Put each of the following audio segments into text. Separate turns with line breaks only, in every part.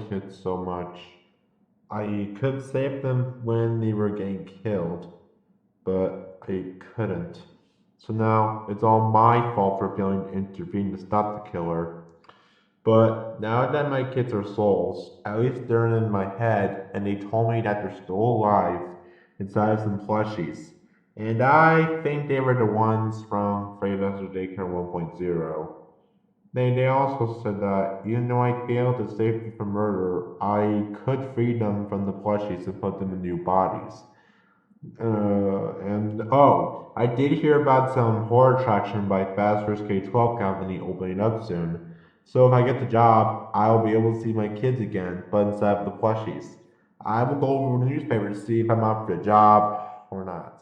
kids so much. I could save them when they were getting killed, but I couldn't. So now it's all my fault for failing to intervene to stop the killer. But now that my kids are souls, at least they're in my head, and they told me that they're still alive inside of some plushies. And I think they were the ones from Freddy Daycare 1.0. They also said that even though I failed to save them from murder, I could free them from the plushies and put them in new bodies. And oh, I did hear about some horror attraction by Fast K-12 company opening up soon. So if I get the job, I'll be able to see my kids again, but instead of the plushies. I will go over the newspaper to see if I'm up for the job or not.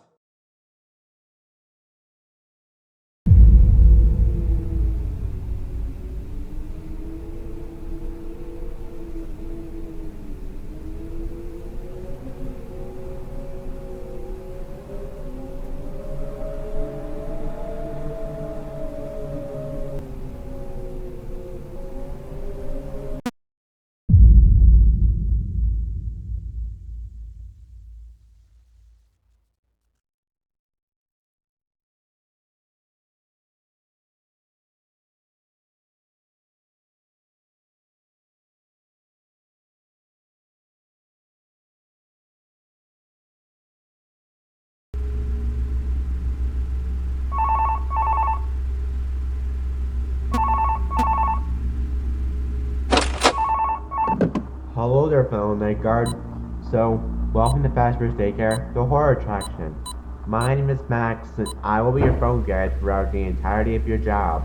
Hello there, fellow night guard. So, welcome to Fast Daycare, the horror attraction. My name is Max, and I will be your phone guide throughout the entirety of your job.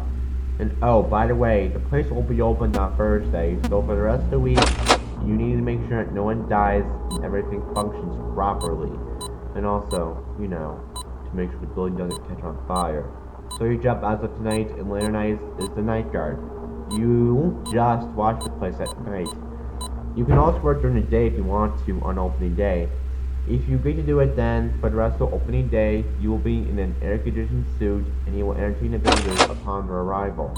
And oh, by the way, the place will be open on Thursday, so for the rest of the week, you need to make sure that no one dies and everything functions properly. And also, to make sure the building doesn't catch on fire. So your job as of tonight and later nights is the night guard. You won't just watch the place at night. You can also work during the day if you want to on opening day. If you agree to do it then, for the rest of opening day, you will be in an air-conditioned suit and you will entertain the visitors upon their arrival.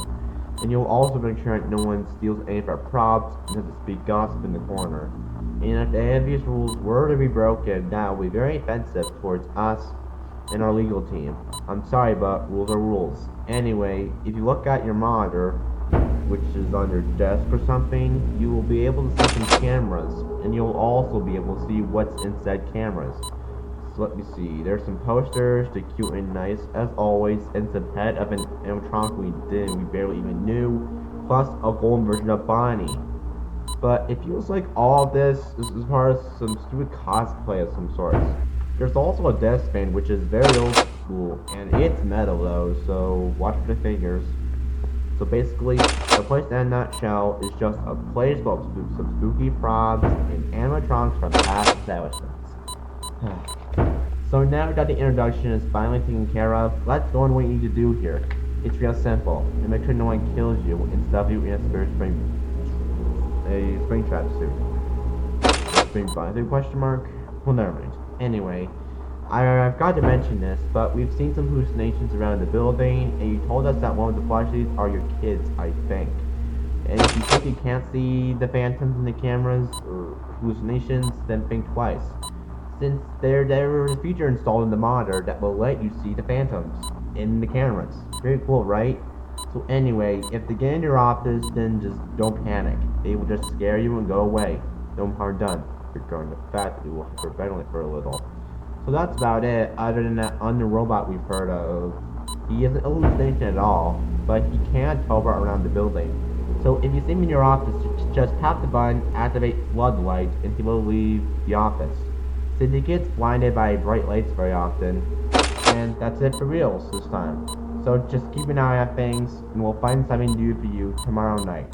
And you will also make sure that no one steals any of our props and doesn't speak gossip in the corner. And if any of these rules were to be broken, that would be very offensive towards us and our legal team. I'm sorry, but rules are rules. Anyway, if you look at your monitor, which is on your desk or something, you will be able to see some cameras, and you'll also be able to see what's inside cameras. So let me see, there's some posters, the cute and nice as always, and some head of an animatronic we barely even knew, plus a golden version of Bonnie. But it feels like all of this is part of some stupid cosplay of some sorts. There's also a desk fan, which is very old school, and it's metal though, so watch for the fingers. So basically, the place in a nutshell is just a place full of some spooky props and animatronics from past establishments. So now that the introduction is finally taken care of, let's go on what you need to do here. It's real simple, and make sure no one kills you and stuff you in a spring trap suit. Spring bind question mark? Well, never mind. Anyway, I've got to mention this, but we've seen some hallucinations around the building, and you told us that one of the plushies are your kids, I think. And if you think you can't see the phantoms in the cameras or hallucinations, then think twice. Since there is a feature installed in the monitor that will let you see the phantoms in the cameras. Very cool, right? So anyway, if they get in your office, then just don't panic. They will just scare you and go away. No harm done, regarding the fact that you will hyperventilate for a little. So that's about it, other than that under-robot we've heard of. He isn't a hallucination at all, but he can teleport around the building. So if you see him in your office, just tap the button, activate floodlight, and he will leave the office. Since he gets blinded by bright lights very often, and that's it for reals this time. So just keep an eye on things, and we'll find something to do for you tomorrow night.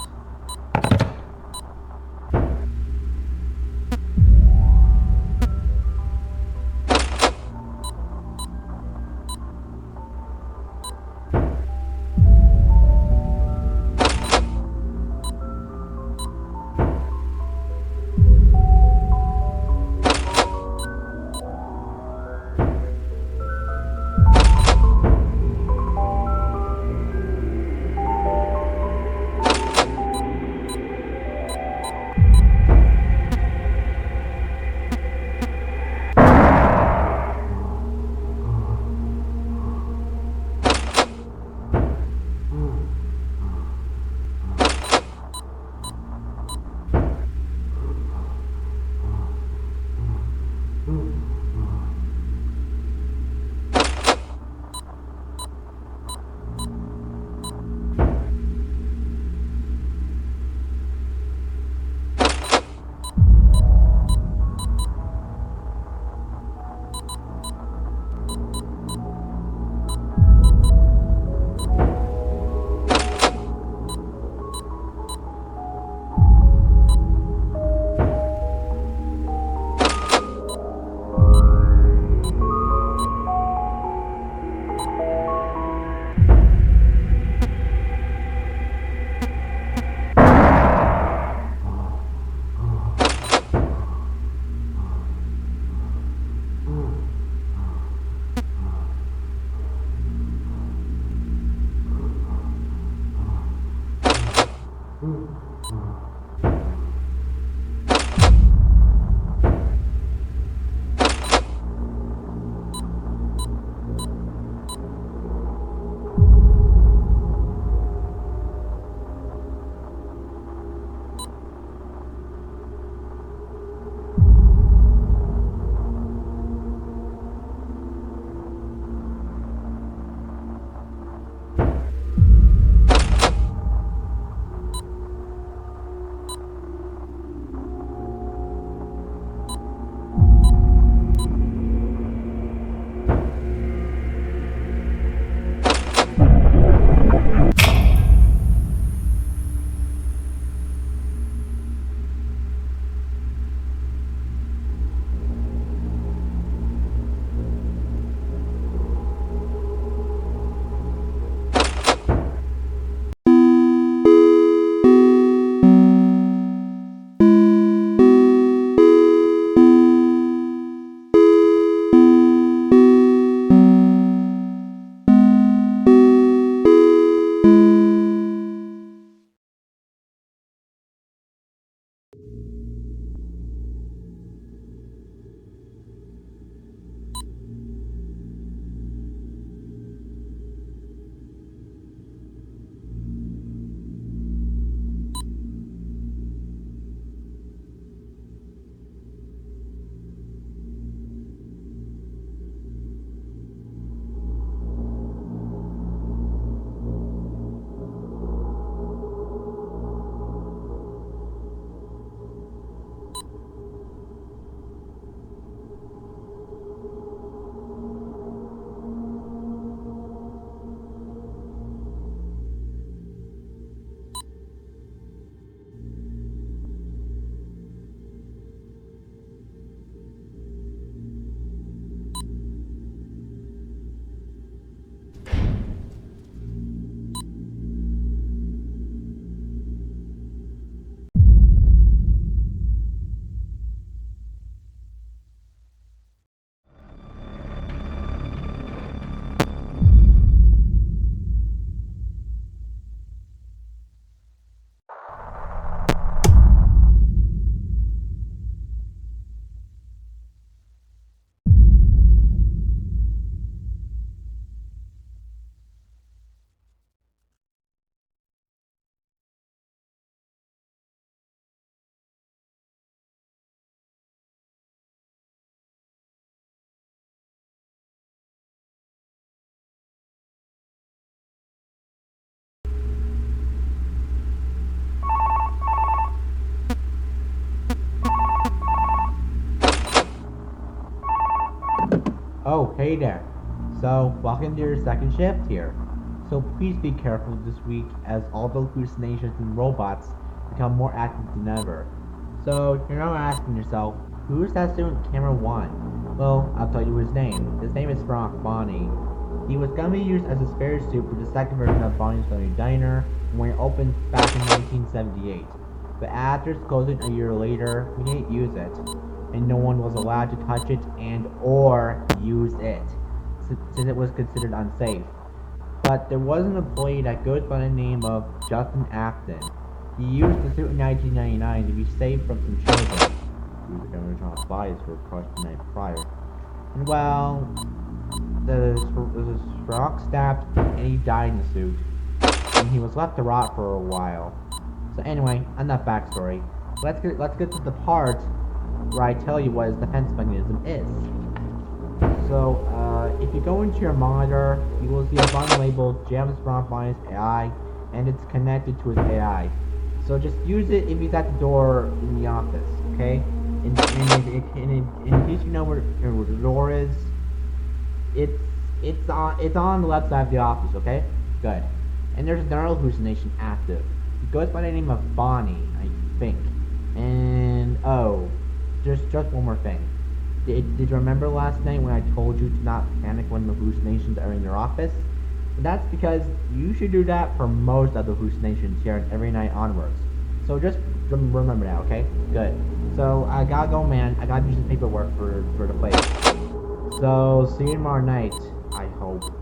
Hey there. So, welcome to your second shift here. So, please be careful this week as all the hallucinations and robots become more active than ever. So, you're now asking yourself, who's that student camera 1? Well, I'll tell you his name. His name is Frank Bonnie. He was gonna be used as a spare suit for the second version of Bonnie's Family Diner when it opened back in 1978. But after its closing a year later, we didn't use it, and no one was allowed to touch it and or use it, since it was considered unsafe. But there was an employee that goes by the name of Justin Afton. He used the suit in 1999 to be saved from some children who were original spies who were crushed the night prior. And well, the rock stabbed and he died in the suit, and he was left to rot for a while. So anyway, enough backstory. Let's get to the part where I tell you what his defense mechanism is. So, if you go into your monitor, you will see a button labeled James Bonnie's AI, and it's connected to his AI. So just use it if he's at the door in the office, okay? In case you know where the door is, it's on the left side of the office, okay? Good. And there's another hallucination active. It goes by the name of Bonnie, I think. And oh, just one more thing. Did you remember last night when I told you to not panic when the hallucinations are in your office? That's because you should do that for most of the hallucinations here and every night onwards. So just remember that, okay? Good. So I gotta go, man. I gotta do some paperwork for the place. So see you tomorrow night, I hope.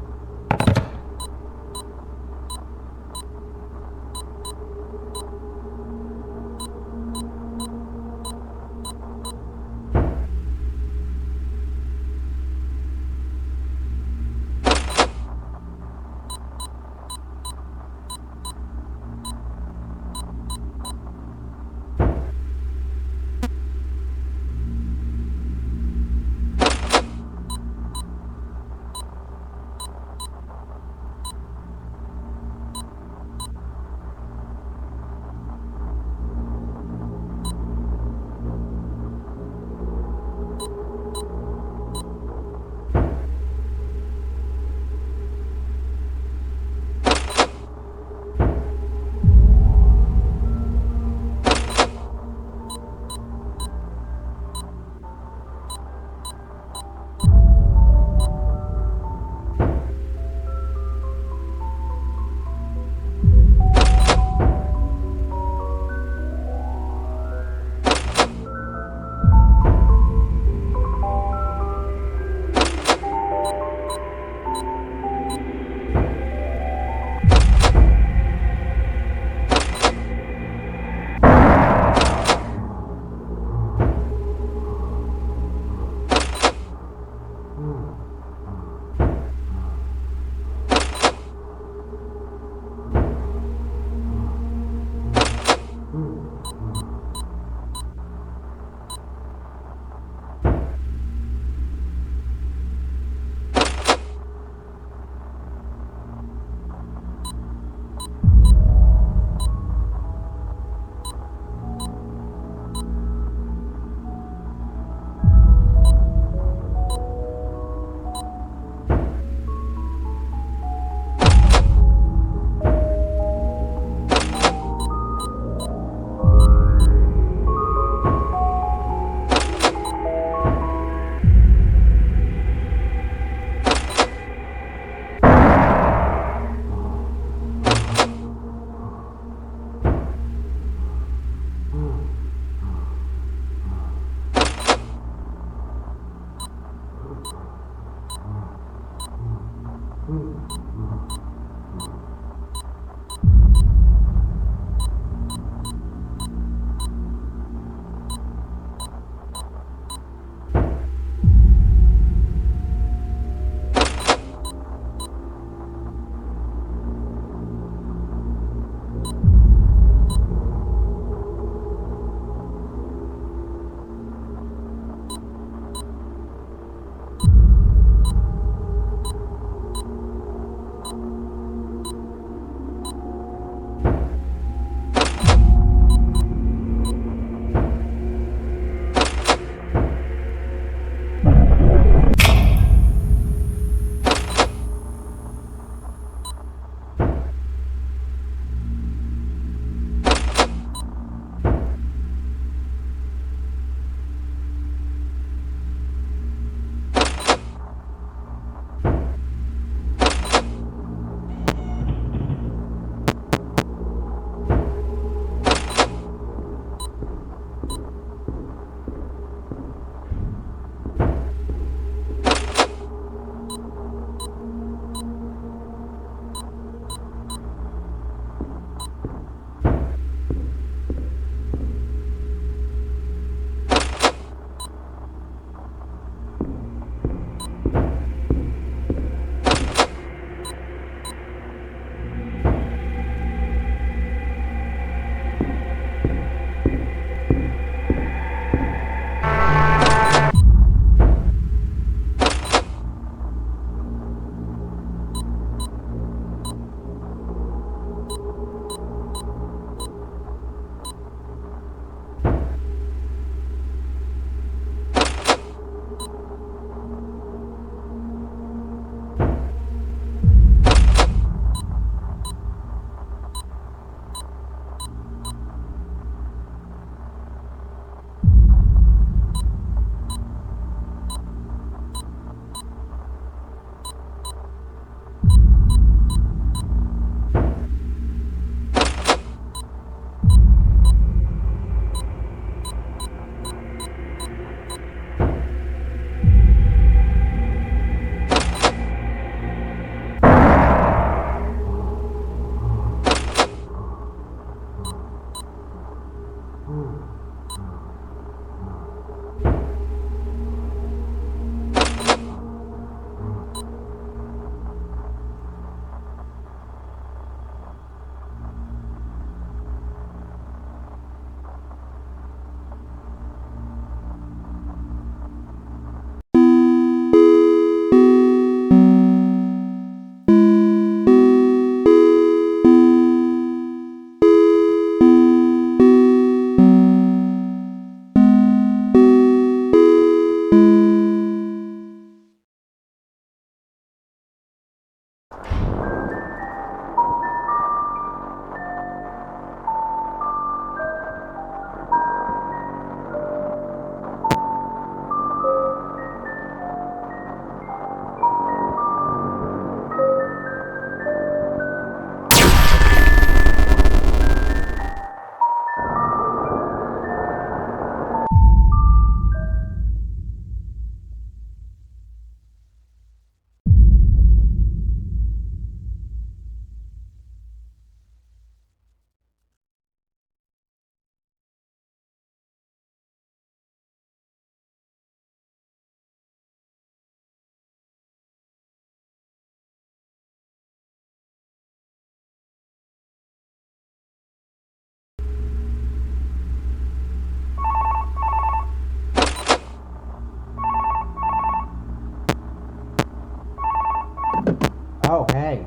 Oh, hey.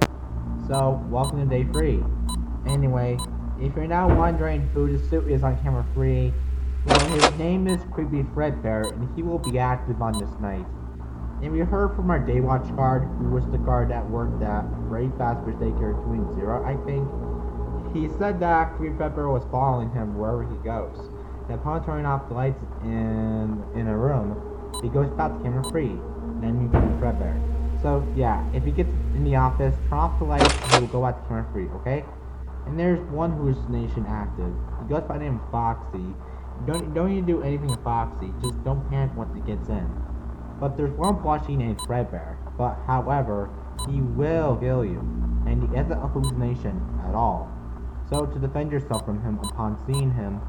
So, welcome to day 3. Anyway, if you're now wondering who the suit is on camera 3, well, his name is Creepy Fredbear, and he will be active on this night. And we heard from our day watch guard, who was the guard that worked at Freddy Fazbear's Daycare 2 I think. He said that Creepy Fredbear was following him wherever he goes. And upon turning off the lights in a room, he goes back to camera 3, and then you can Fredbear. So yeah, if he gets in the office, turn off the lights and he will go back to camera 3, okay? And there's one who's nation active. He goes by the name of Foxy. Don't need to do anything with Foxy, just don't panic once he gets in. But there's one plushie named Fredbear, but however, he will kill you, and he isn't a hallucination at all. So to defend yourself from him upon seeing him,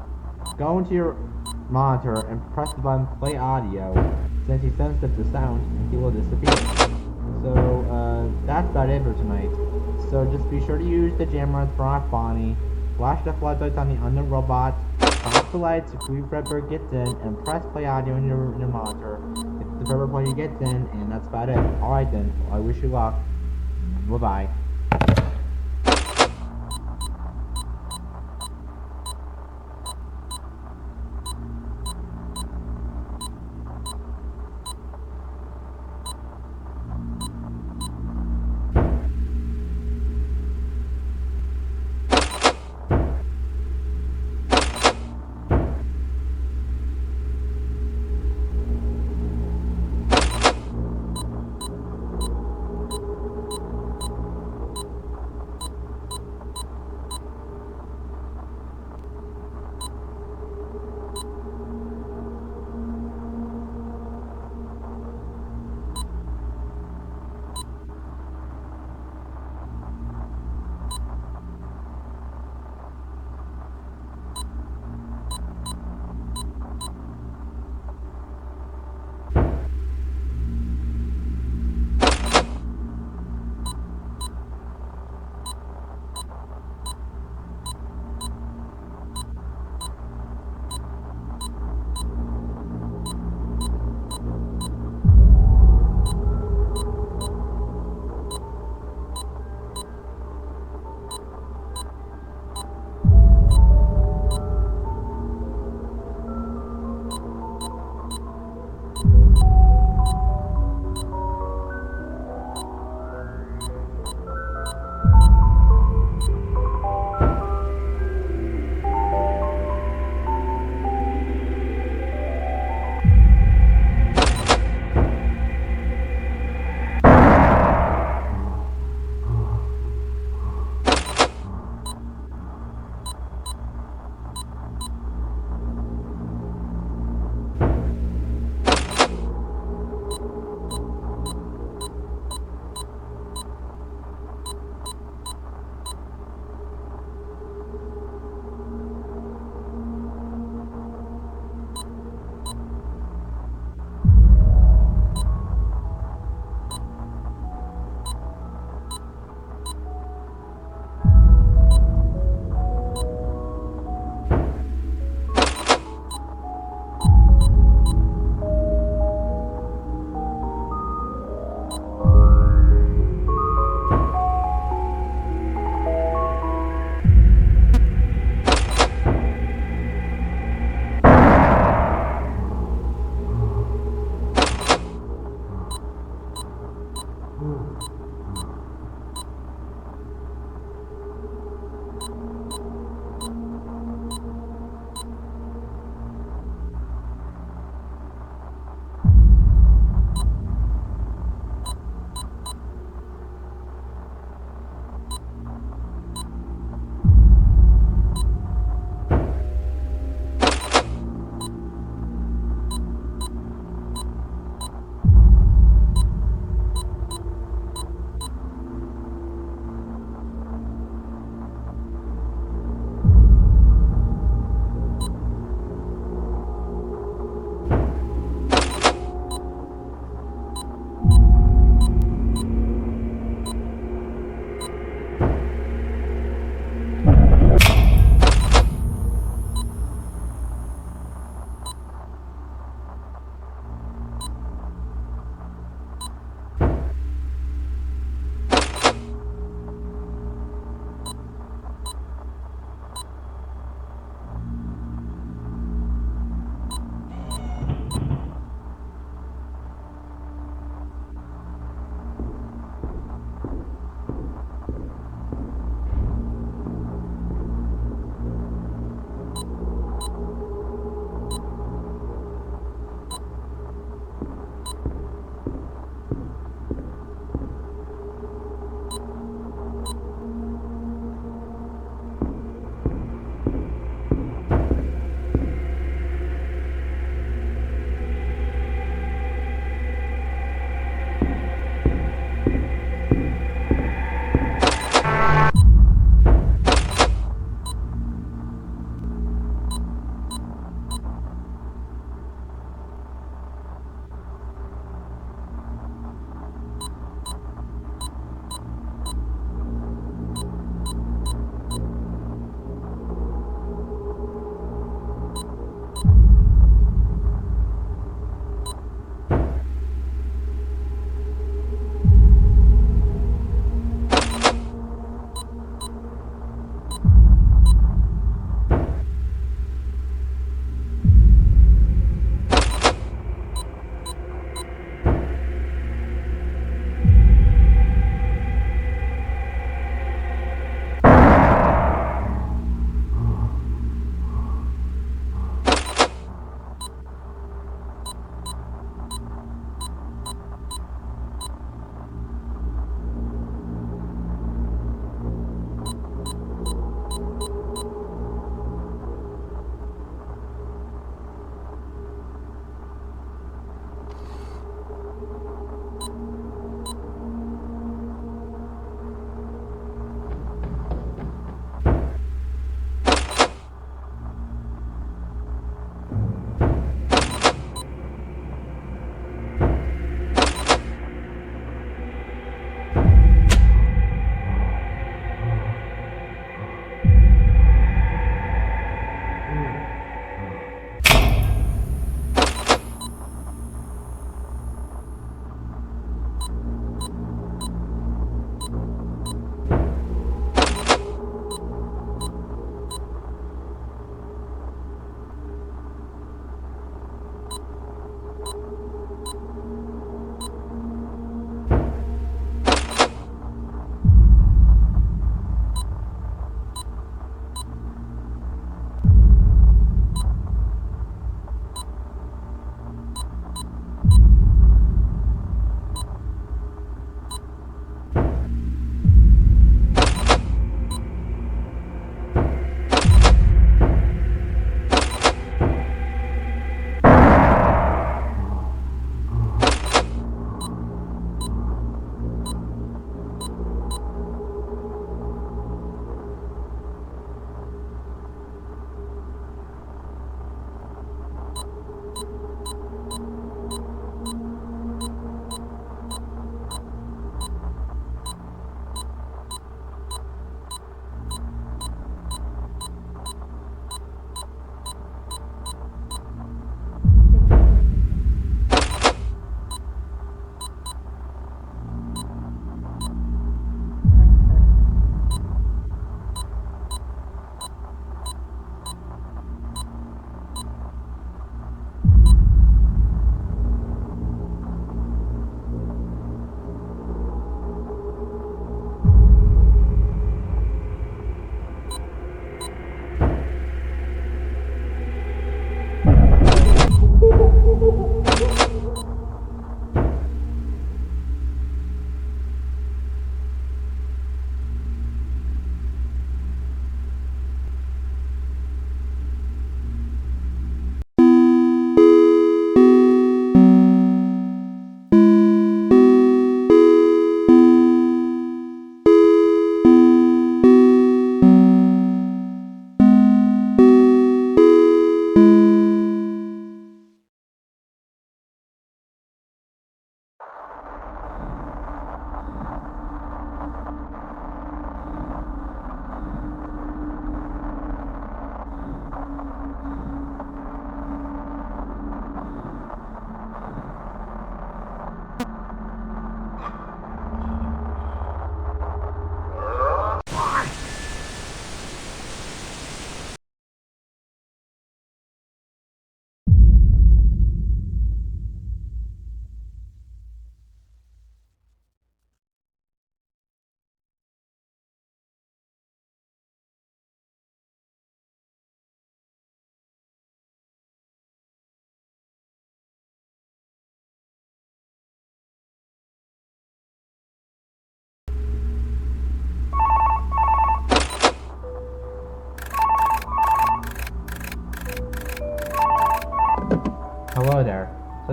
go into your monitor and press the button play audio. Since he sensitive to sound, he will disappear. So that's about it for tonight. So just be sure to use the jammer to throw off Bonnie, flash the floodlights on the unknown robot, turn off the lights if Creepy Fredbear gets in, and press play audio in your monitor if the Fredbear player gets in, and that's about it. Alright then, I wish you luck. Bye bye.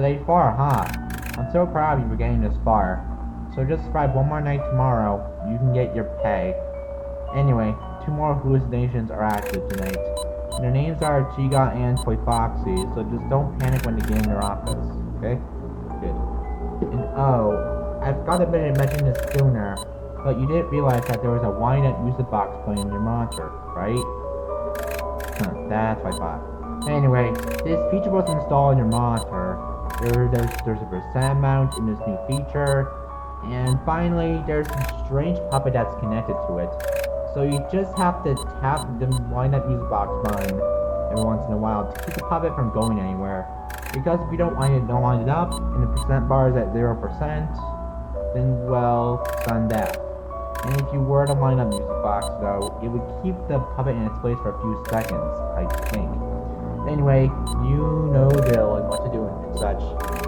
day 4, huh? I'm so proud of you for getting this far. So just survive one more night tomorrow, you can get your pay. Anyway, 2 more hallucinations are active tonight. Their names are Chiga and Toy Foxy, so just don't panic when they get in your office, okay? Good. And oh, I forgot to mention this sooner, but you didn't realize that there was a wind-up music box playing in your monitor, right? That's what I thought. Anyway, this feature was installed in your monitor. There's a percent amount in this new feature, and finally, there's a strange puppet that's connected to it. So you just have to tap the wind-up music box button every once in a while to keep the puppet from going anywhere. Because if you don't wind it up, and the percent bar is at 0%, then well, sudden death. And if you were to wind up music box though, it would keep the puppet in its place for a few seconds, I think. Anyway, you know the drill and what to do and such.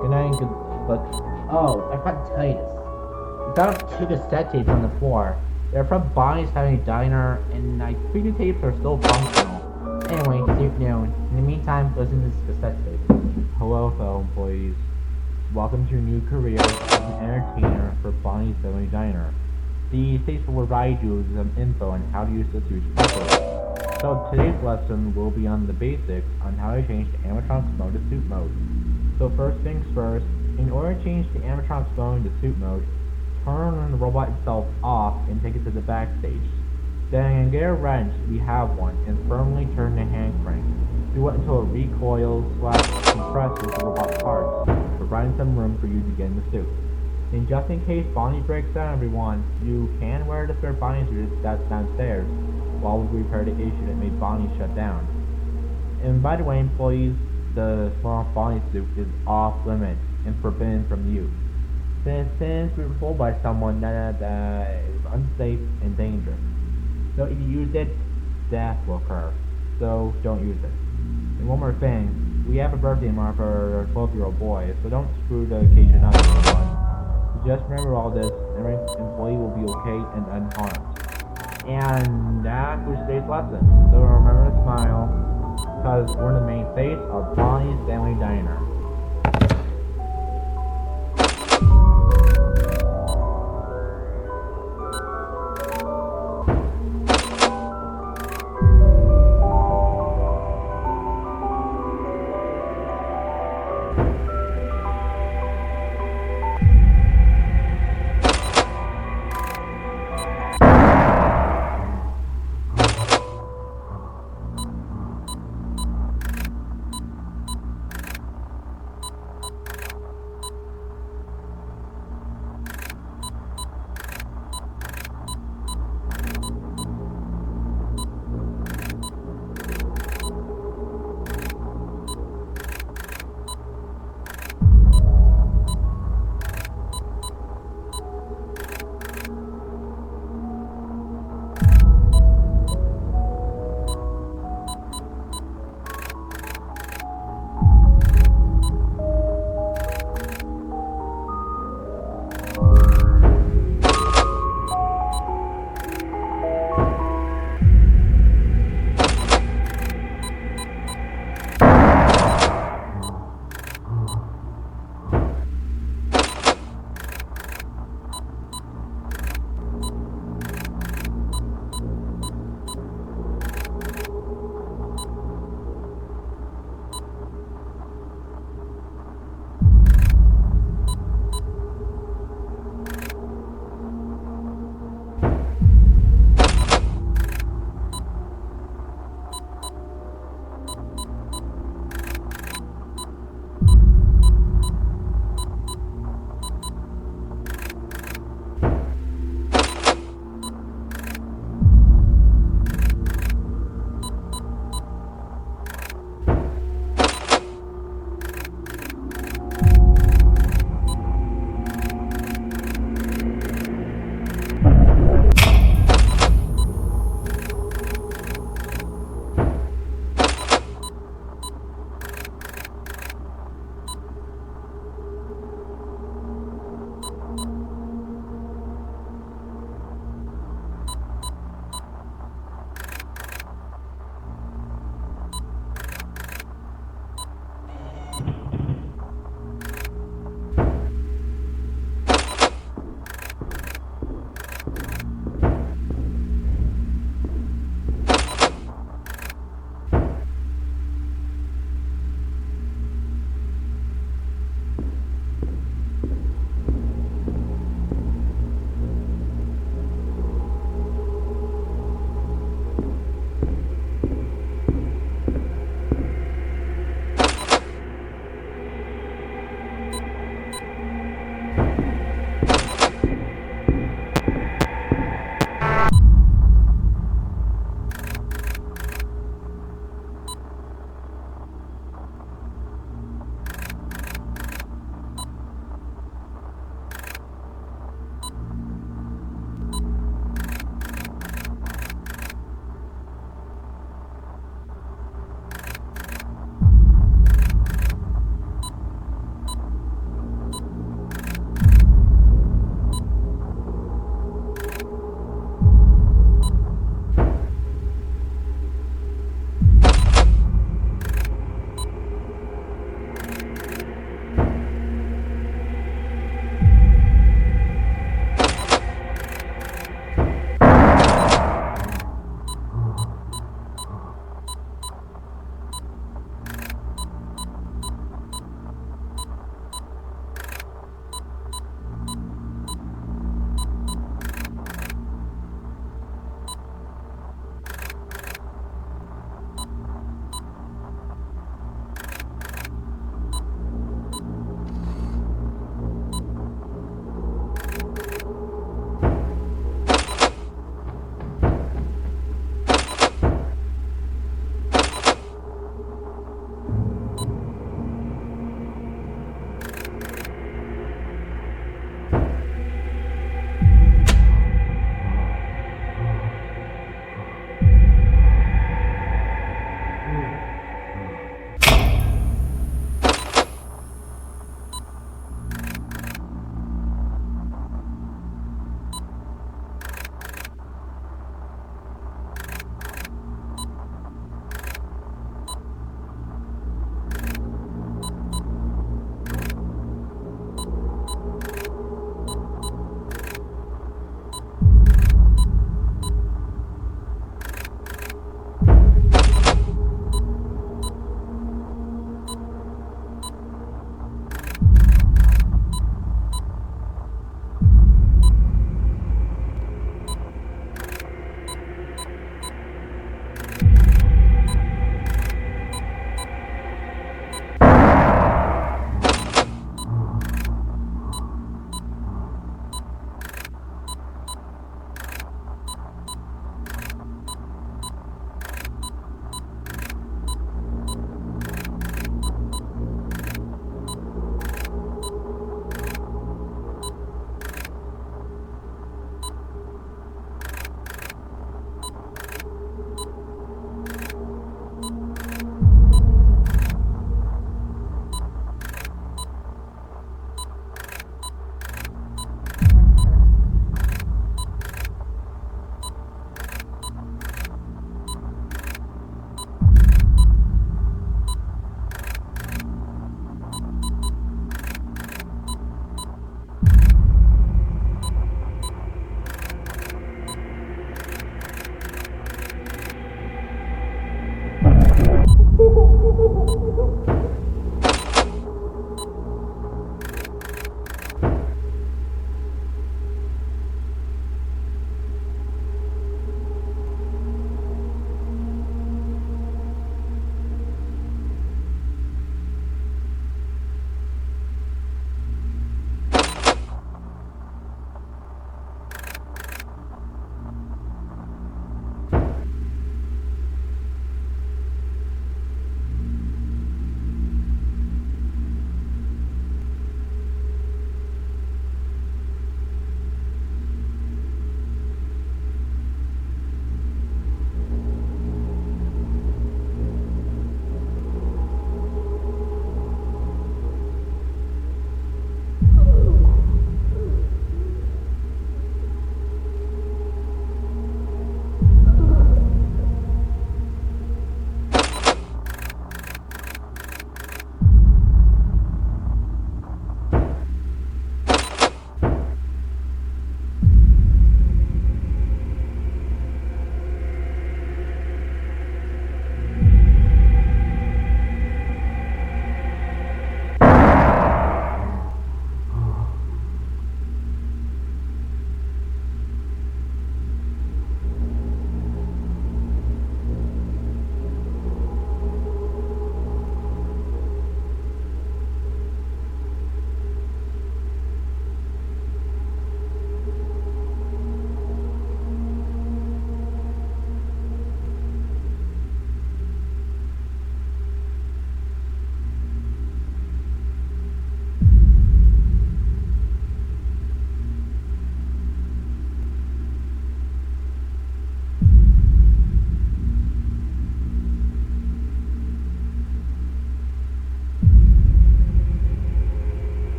Good night and good luck. Oh, I forgot to tell you this. We found 2 cassette tapes on the floor. They're from Bonnie's Family Diner, and I think the tapes are still functional. Anyway, stay tuned. In the meantime, listen to this cassette tape. Hello, fellow employees. Welcome to your new career as an entertainer for Bonnie's Family Diner. These tapes will provide you with some info on how to use the suits properly. So today's lesson will be on the basics on how to change the animatronics mode to suit mode. So first things first, in order to change the animatronics mode to suit mode, turn the robot itself off and take it to the backstage. Then get a wrench, we have one, and firmly turn the hand crank. Do it until it recoils / compresses the robot parts, providing some room for you to get in the suit. And just in case Bonnie breaks down everyone, you can wear the spare Bonnie suit that's downstairs while we repair the issue that made Bonnie shut down. And by the way, employees, the small Bonnie suit is off limits and forbidden from use. Since we were told by someone that it was unsafe and dangerous. So if you use it, death will occur. So don't use it. And one more thing, we have a birthday tomorrow for our 12-year-old boy, so don't screw the occasion up, everyone. Just remember all this, and every employee will be okay and unharmed. And that was today's lesson. So remember to smile, because we're the main face of Bonnie's Family Diner.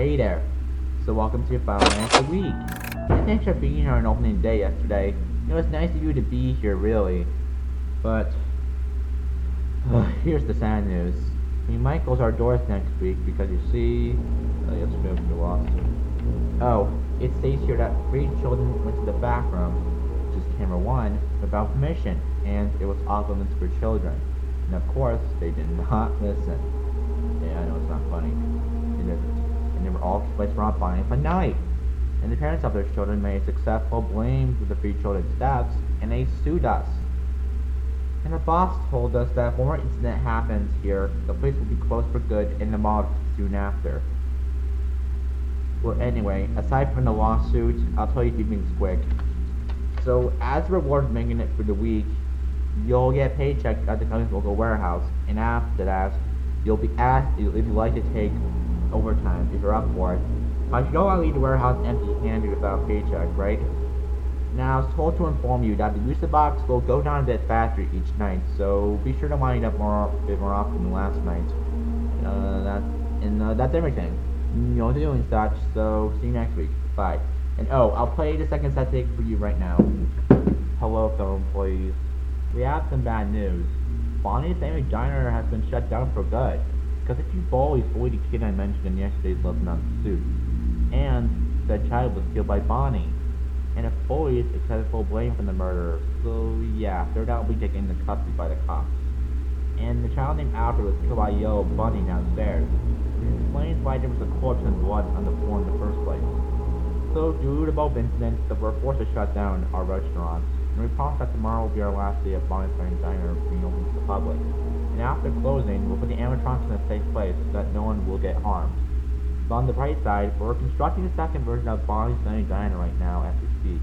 Hey there. So welcome to your final night of the week. And thanks for being here on opening day yesterday. It was nice of you to be here, really. But here's the sad news. We might close our doors next week because you see, let's move to the lawsuit. Oh, it states here that 3 children went to the back room, which is camera 1, without permission, and it was off limits for children. And of course, they did not listen. Yeah, I know it's not funny. It isn't. And they were all placed around buying for night. And the parents of their children made successful blame for the 3 children's deaths, and they sued us. And the boss told us that if one more incident happens here, the place will be closed for good and demolished soon after. Well, anyway, aside from the lawsuit, I'll tell you a few things quick. So, as a reward for making it through the week, you'll get a paycheck at the company's local warehouse, and after that, you'll be asked if you'd like to take overtime if you're up for it. But you don't want to leave the warehouse empty-handed without a paycheck, right? Now, I was told to inform you that the booster box will go down a bit faster each night, so be sure to wind up a bit more often than last night. That's everything. You'll be doing such, so see you next week. Bye. And oh, I'll play the second set tape for you right now. Hello, fellow employees. We have some bad news. Bonnie's Family Diner has been shut down for good, because a few bullies bullied the kid I mentioned in yesterday's Love Not suit. And that child was killed by Bonnie. And if bullies accepted full blame for the murder, so yeah, they're now be taken into custody by the cops. And the child named Alfred was killed by Yellow Bunny downstairs, which explains why there was a corpse and blood on the floor in the first place. So, due to both incidents, we're forced to shut down our restaurants, and we promise that tomorrow will be our last day of Bonnie's Family Diner being open to the public. And after closing, we'll put the animatronics in a safe place so that no one will get harmed. But on the bright side, we're constructing the second version of Bonnie's Family Diner right now as we speak,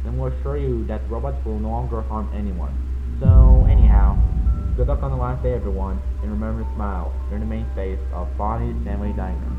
and we'll assure you that the robots will no longer harm anyone. So, anyhow, good luck on the last day, everyone, and remember to smile. You're the main face of Bonnie's Family Diner.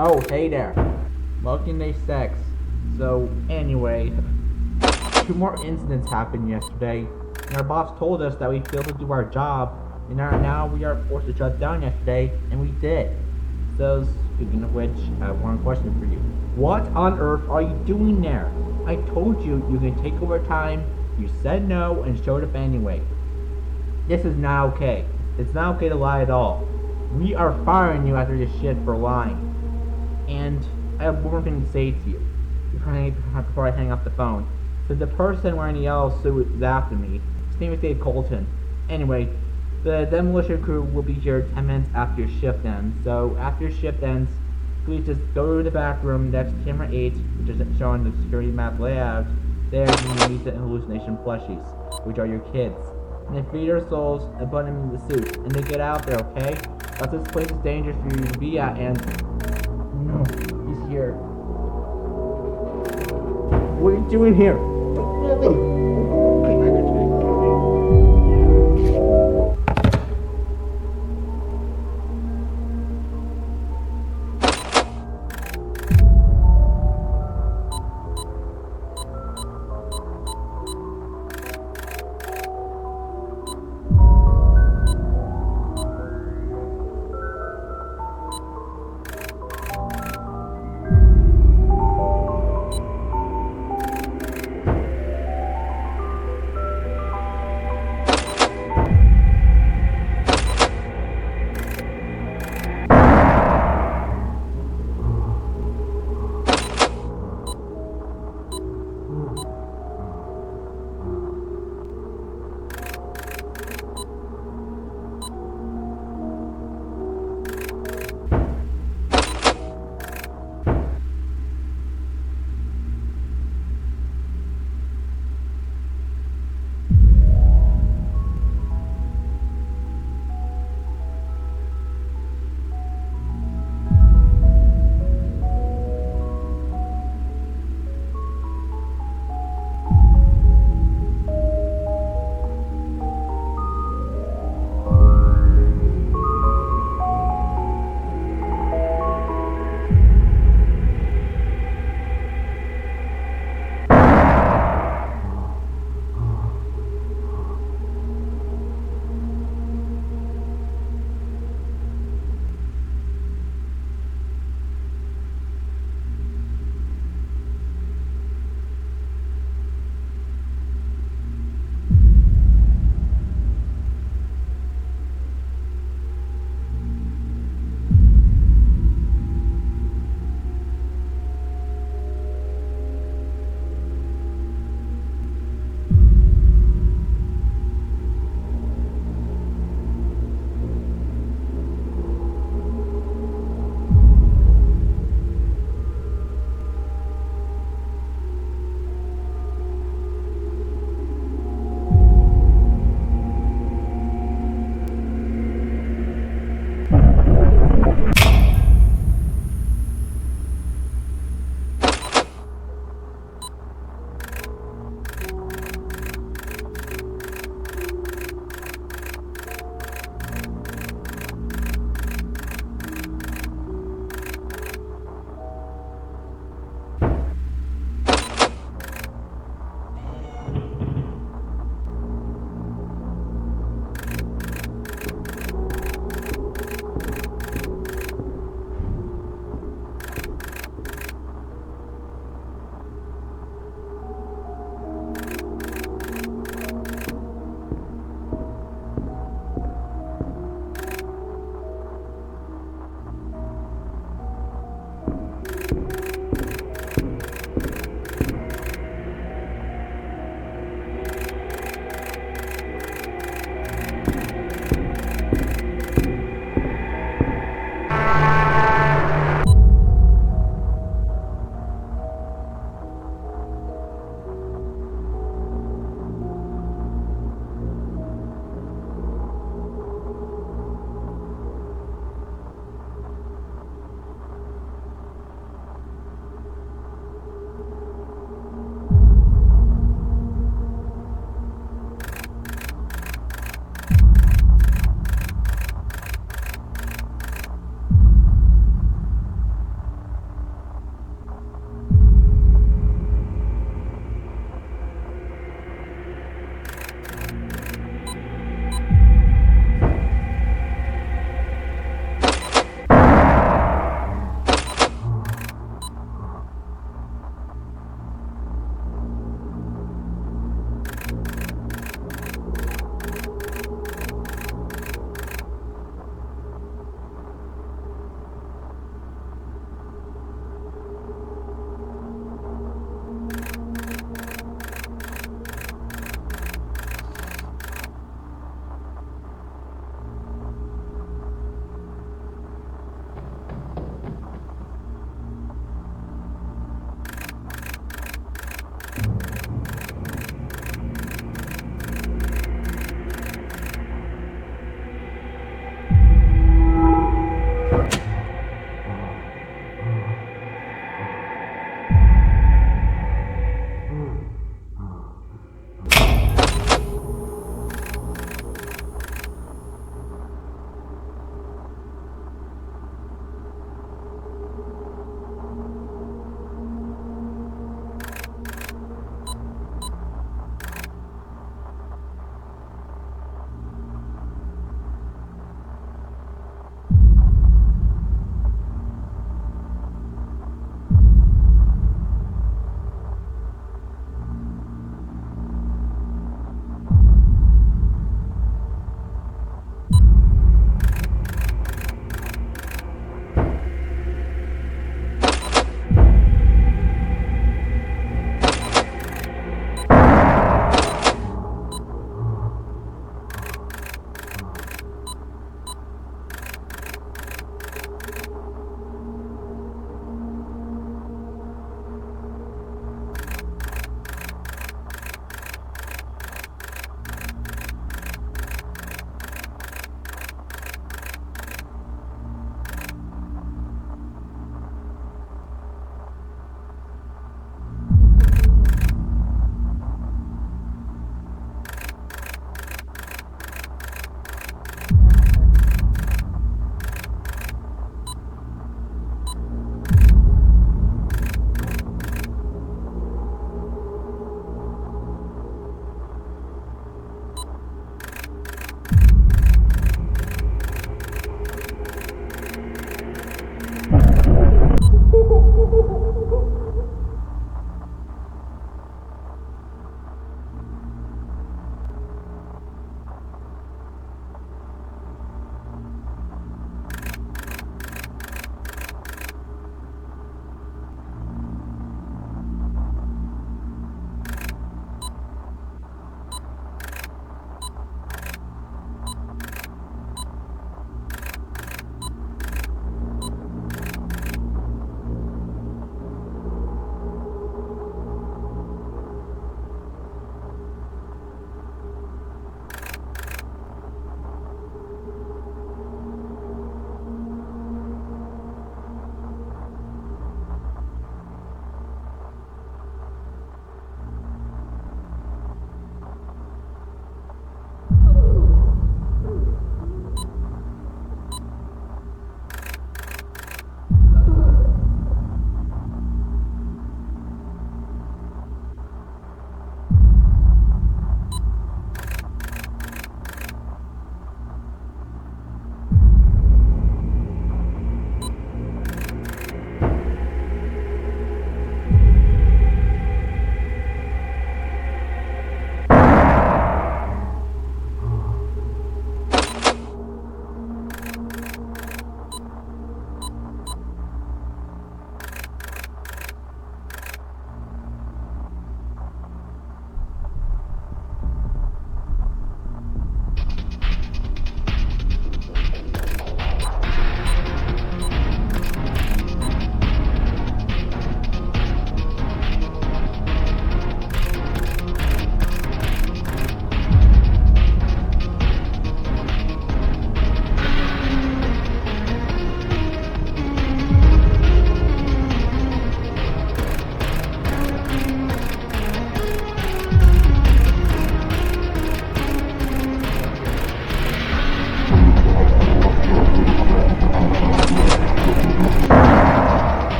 Oh, hey there. Welcome to day 6. So, anyway, 2 more incidents happened yesterday, and our boss told us that we failed to do our job, and now we are forced to shut down yesterday, and we did. So, speaking of which, I have one question for you. What on earth are you doing there? I told you you can take over time, you said no, and showed up anyway. This is not okay. It's not okay to lie at all. We are firing you after this shit for lying. And I have one more thing to say to you before I hang up the phone. So the person wearing the yellow suit is after me. His name is Dave Colton. Anyway, the demolition crew will be here 10 minutes after your shift ends. So after your shift ends, please just go to the back room next to camera 8, which is showing the security map layout. There you can meet the hallucination plushies, which are your kids. And they free their souls and put them in the suit, and they get out there, okay? That this place is dangerous for you to be at, and he's here. What are you doing here?